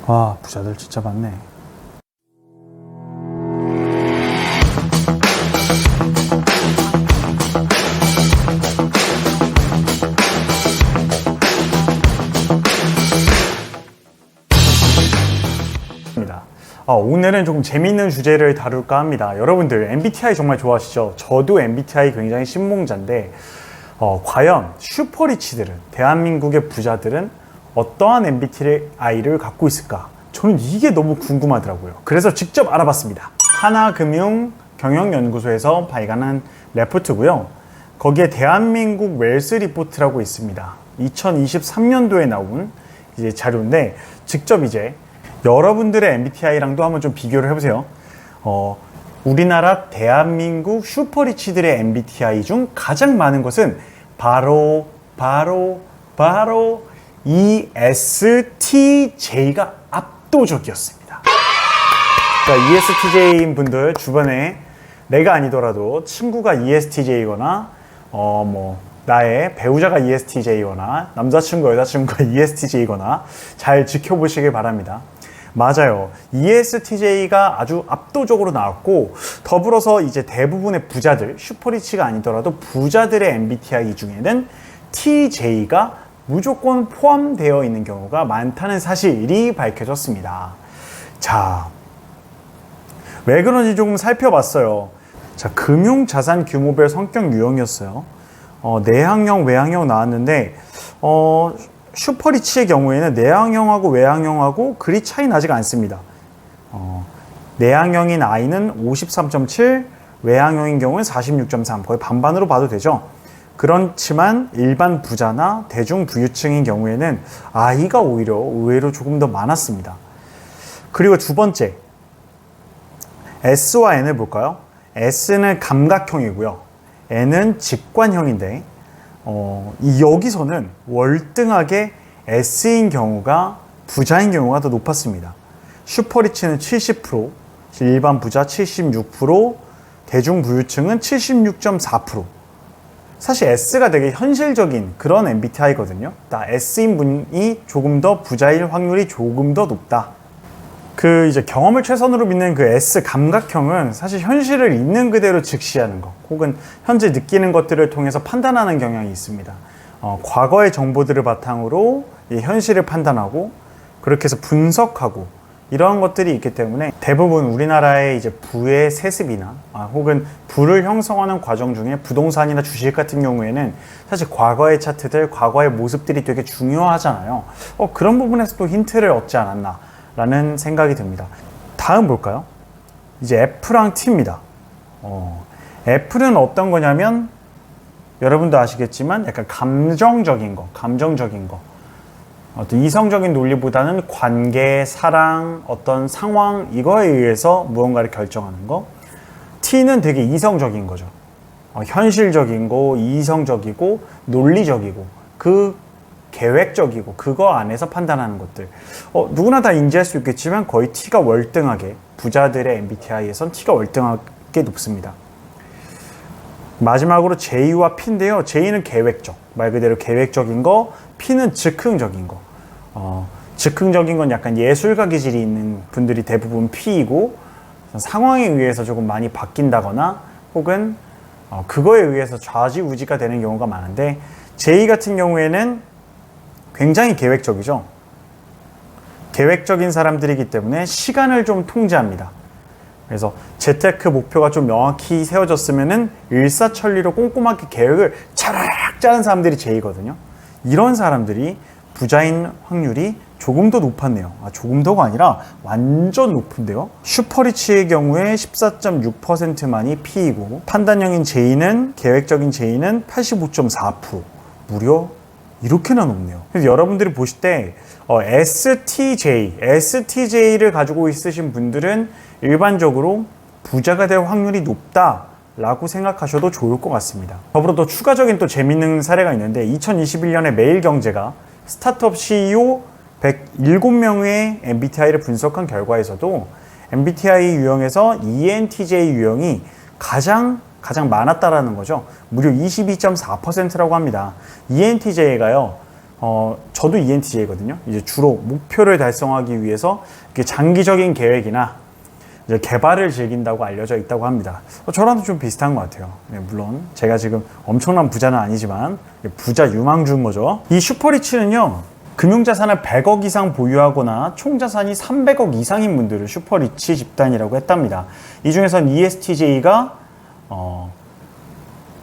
와, 부자들 진짜 많네. 오늘은 조금 재미있는 주제를 다룰까 합니다. 여러분들 MBTI 정말 좋아하시죠? 저도 MBTI 굉장히 신봉자인데 과연 슈퍼리치들은, 대한민국의 부자들은 어떠한 MBTI를 갖고 있을까? 저는 이게 너무 궁금하더라고요. 그래서 직접 알아봤습니다. 하나금융 경영연구소에서 발간한 레포트고요. 거기에 대한민국 웰스 리포트라고 있습니다. 2023년도에 나온 이제 자료인데 직접 이제 여러분들의 MBTI랑도 한번 좀 비교를 해보세요. 우리나라 대한민국 슈퍼리치들의 MBTI 중 가장 많은 것은 바로 ESTJ가 압도적이었습니다. 그러니까 ESTJ인 분들 주변에 내가 아니더라도 친구가 ESTJ거나 나의 배우자가 ESTJ거나 남자친구, 여자친구가 ESTJ거나 잘 지켜보시길 바랍니다. 맞아요. ESTJ가 아주 압도적으로 나왔고, 더불어서 이제 대부분의 부자들, 슈퍼리치가 아니더라도 부자들의 MBTI 중에는 TJ가 무조건 포함되어 있는 경우가 많다는 사실이 밝혀졌습니다. 자, 왜 그런지 조금 살펴봤어요. 자, 금융 자산 규모별 성격 유형이었어요. 내향형, 외향형 나왔는데, 슈퍼리치의 경우에는 내향형하고 외향형하고 그리 차이 나지가 않습니다. 내향형인 I는 53.7, 외향형인 경우는 46.3, 거의 반반으로 봐도 되죠. 그렇지만 일반 부자나 대중 부유층인 경우에는 I가 오히려 의외로 조금 더 많았습니다. 그리고 두 번째, S와 N을 볼까요? S는 감각형이고요. N은 직관형인데 여기서는 월등하게 S인 경우가 부자인 경우가 더 높았습니다. 슈퍼리치는 70%, 일반 부자 76%, 대중부유층은 76.4%. 사실 S가 되게 현실적인 그런 MBTI거든요. S인 분이 조금 더 부자일 확률이 조금 더 높다. 이제 경험을 최선으로 믿는 S 감각형은 사실 현실을 있는 그대로 직시하는 것, 혹은 현재 느끼는 것들을 통해서 판단하는 경향이 있습니다. 과거의 정보들을 바탕으로 이 현실을 판단하고 그렇게 해서 분석하고 이러한 것들이 있기 때문에 대부분 우리나라의 이제 부의 세습이나 혹은 부를 형성하는 과정 중에 부동산이나 주식 같은 경우에는 사실 과거의 차트들, 과거의 모습들이 되게 중요하잖아요. 그런 부분에서 또 힌트를 얻지 않았나 라는 생각이 듭니다. 다음 볼까요? 이제 F랑 T입니다. F는 어떤 거냐면 여러분도 아시겠지만 약간 감정적인 거. 어떤 이성적인 논리보다는 관계, 사랑, 어떤 상황 이거에 의해서 무언가를 결정하는 거. T는 되게 이성적인 거죠. 현실적인 거, 이성적이고 논리적이고 계획적이고 그거 안에서 판단하는 것들. 누구나 다 인지할 수 있겠지만 거의 T가 월등하게, 부자들의 MBTI에선 T가 월등하게 높습니다. 마지막으로 J와 P인데요. J는 계획적, 말 그대로 계획적인 거, P는 즉흥적인 거. 즉흥적인 건 약간 예술가 기질이 있는 분들이 대부분 P이고, 상황에 의해서 조금 많이 바뀐다거나 혹은 그거에 의해서 좌지우지가 되는 경우가 많은데, J 같은 경우에는 굉장히 계획적이죠. 계획적인 사람들이기 때문에 시간을 좀 통제합니다. 그래서 재테크 목표가 좀 명확히 세워졌으면은 일사천리로 꼼꼼하게 계획을 차라락 짜는 사람들이 J거든요. 이런 사람들이 부자인 확률이 조금 더 높았네요. 조금 더가 아니라 완전 높은데요. 슈퍼리치의 경우에 14.6%만이 P이고, 판단형인 J는, 계획적인 J는 85.4%. 무려 이렇게나 높네요. 그래서 여러분들이 보실 때 STJ를 가지고 있으신 분들은 일반적으로 부자가 될 확률이 높다라고 생각하셔도 좋을 것 같습니다. 더불어 또 추가적인 또 재밌는 사례가 있는데 2021년에 매일경제가 스타트업 CEO 107명의 MBTI를 분석한 결과에서도 MBTI 유형에서 ENTJ 유형이 가장 많았다라는 거죠. 무려 22.4%라고 합니다. ENTJ가요, 저도 ENTJ거든요. 이제 주로 목표를 달성하기 위해서 이렇게 장기적인 계획이나 이제 개발을 즐긴다고 알려져 있다고 합니다. 저랑도 좀 비슷한 것 같아요. 네, 물론 제가 지금 엄청난 부자는 아니지만 부자 유망주인 거죠. 이 슈퍼리치는요, 금융자산을 100억 이상 보유하거나 총자산이 300억 이상인 분들을 슈퍼리치 집단이라고 했답니다. 이 중에선 ESTJ가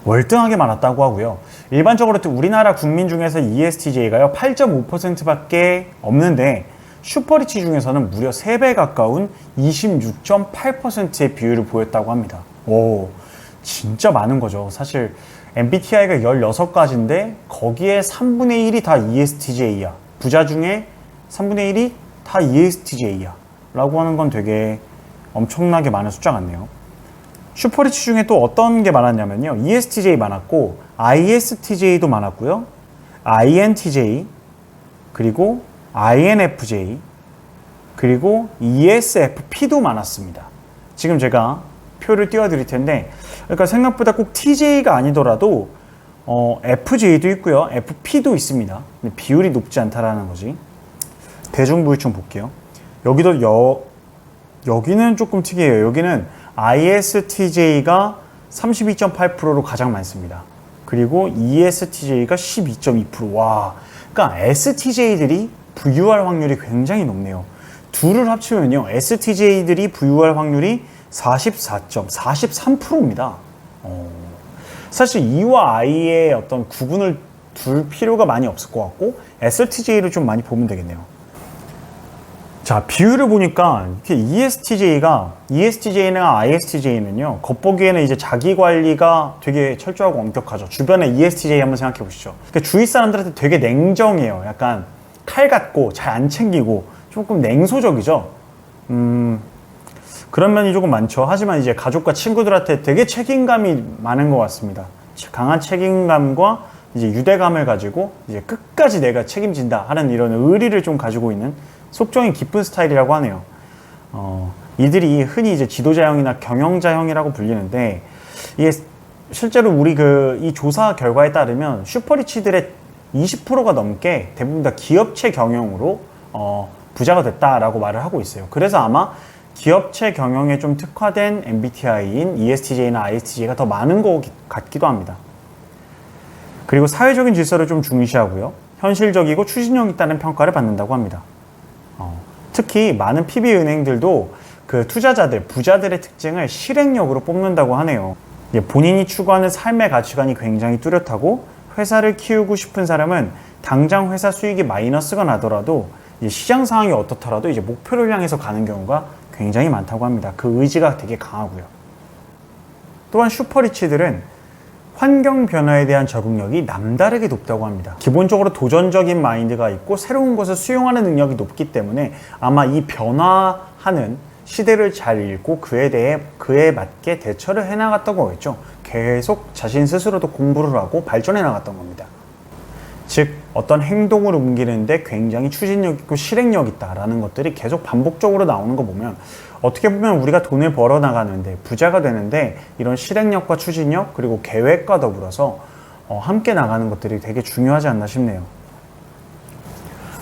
월등하게 많았다고 하고요. 일반적으로 우리나라 국민 중에서 ESTJ가요 8.5%밖에 없는데 슈퍼리치 중에서는 무려 3배 가까운 26.8%의 비율을 보였다고 합니다. 오, 진짜 많은 거죠. 사실 MBTI가 16가지인데 거기에 3분의 1이 다 ESTJ야. 부자 중에 3분의 1이 다 ESTJ야 라고 하는 건 되게 엄청나게 많은 숫자 같네요. 슈퍼리치 중에 또 어떤 게 많았냐면요, ESTJ 많았고 ISTJ도 많았고요, INTJ, 그리고 INFJ, 그리고 ESFP도 많았습니다. 지금 제가 표를 띄워드릴 텐데, 그러니까 생각보다 꼭 TJ가 아니더라도 FJ도 있고요, FP도 있습니다. 근데 비율이 높지 않다라는 거지. 대중부유층 볼게요. 여기는 조금 특이해요. 여기는 ISTJ가 32.8%로 가장 많습니다. 그리고 ESTJ가 12.2%. 와, 그러니까 STJ들이 부유할 확률이 굉장히 높네요. 둘을 합치면요, STJ들이 부유할 확률이 43%입니다. 사실 E와 I의 어떤 구분을 둘 필요가 많이 없을 것 같고 STJ를 좀 많이 보면 되겠네요. 자, 비율을 보니까 이렇게 ESTJ나 ISTJ는요, 겉보기에는 이제 자기 관리가 되게 철저하고 엄격하죠. 주변에 ESTJ 한번 생각해 보시죠. 그러니까 주위 사람들한테 되게 냉정해요. 약간 칼 같고 잘 안 챙기고 조금 냉소적이죠. 그런 면이 조금 많죠. 하지만 이제 가족과 친구들한테 되게 책임감이 많은 것 같습니다. 강한 책임감과 이제 유대감을 가지고 이제 끝까지 내가 책임진다 하는 이런 의리를 좀 가지고 있는 속정이 깊은 스타일이라고 하네요. 이들이 흔히 이제 지도자형이나 경영자형이라고 불리는데, 이게 실제로 우리 이 조사 결과에 따르면 슈퍼리치들의 20%가 넘게 대부분 다 기업체 경영으로 부자가 됐다라고 말을 하고 있어요. 그래서 아마 기업체 경영에 좀 특화된 MBTI인 ESTJ나 ISTJ가 더 많은 것 같기도 합니다. 그리고 사회적인 질서를 좀 중시하고요, 현실적이고 추진력 있다는 평가를 받는다고 합니다. 특히 많은 PB은행들도 그 투자자들, 부자들의 특징을 실행력으로 뽑는다고 하네요. 본인이 추구하는 삶의 가치관이 굉장히 뚜렷하고 회사를 키우고 싶은 사람은 당장 회사 수익이 마이너스가 나더라도 시장 상황이 어떻더라도 이제 목표를 향해서 가는 경우가 굉장히 많다고 합니다. 그 의지가 되게 강하고요. 또한 슈퍼리치들은 환경 변화에 대한 적응력이 남다르게 높다고 합니다. 기본적으로 도전적인 마인드가 있고 새로운 것을 수용하는 능력이 높기 때문에 아마 이 변화하는 시대를 잘 읽고 그에 맞게 대처를 해나갔다고 하겠죠. 계속 자신 스스로도 공부를 하고 발전해 나갔던 겁니다. 즉 어떤 행동을 옮기는데 굉장히 추진력 있고 실행력 있다라는 것들이 계속 반복적으로 나오는 거 보면, 어떻게 보면 우리가 돈을 벌어 나가는데 부자가 되는데 이런 실행력과 추진력 그리고 계획과 더불어서 함께 나가는 것들이 되게 중요하지 않나 싶네요.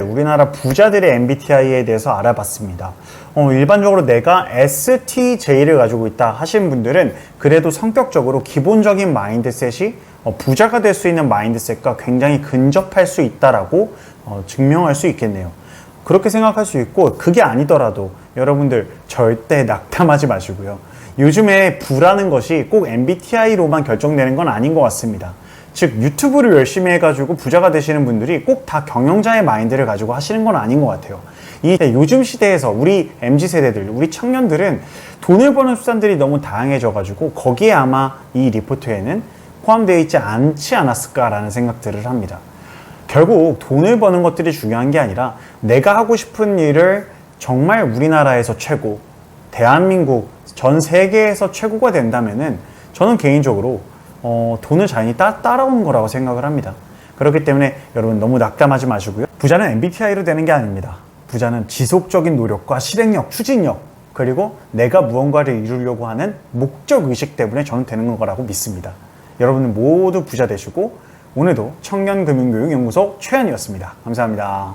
우리나라 부자들의 MBTI에 대해서 알아봤습니다. 일반적으로 내가 STJ를 가지고 있다 하신 분들은 그래도 성격적으로 기본적인 마인드셋이 부자가 될 수 있는 마인드셋과 굉장히 근접할 수 있다라고 증명할 수 있겠네요. 그렇게 생각할 수 있고, 그게 아니더라도 여러분들 절대 낙담하지 마시고요. 요즘에 부라는 것이 꼭 MBTI로만 결정되는 건 아닌 것 같습니다. 즉 유튜브를 열심히 해가지고 부자가 되시는 분들이 꼭 다 경영자의 마인드를 가지고 하시는 건 아닌 것 같아요. 요즘 시대에서 우리 MZ세대들, 우리 청년들은 돈을 버는 수단들이 너무 다양해져가지고 거기에 아마 이 리포트에는 포함되어 있지 않지 않았을까라는 생각들을 합니다. 결국 돈을 버는 것들이 중요한 게 아니라 내가 하고 싶은 일을 정말 우리나라에서 최고, 대한민국, 전 세계에서 최고가 된다면은 저는 개인적으로 돈을 자연히 따라오는 거라고 생각을 합니다. 그렇기 때문에 여러분 너무 낙담하지 마시고요. 부자는 MBTI로 되는 게 아닙니다. 부자는 지속적인 노력과 실행력, 추진력, 그리고 내가 무언가를 이루려고 하는 목적의식 때문에 저는 되는 거라고 믿습니다. 여러분은 모두 부자 되시고 오늘도 청년금융교육연구소 최현이었습니다. 감사합니다.